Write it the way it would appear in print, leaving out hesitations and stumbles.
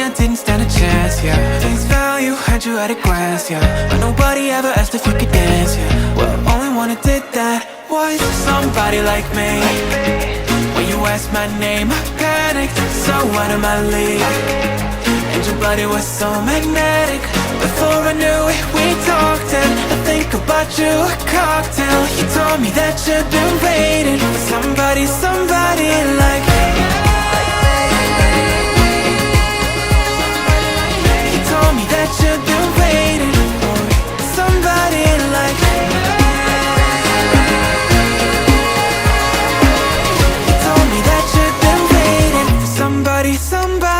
I didn't stand a chance, yeah. Face value, had you at a glance, yeah. But nobody ever asked if you could dance, yeah. Well, only one who did that was somebody like me. When you asked my name, I panicked, so out of my league. And your body was so magnetic. Before I knew it, we talked and I think about you, a cocktail. You told me that you've been waiting for somebody, somebody like me. You told me that you've been waiting for somebody like me. You told me that you've been waiting for somebody, somebody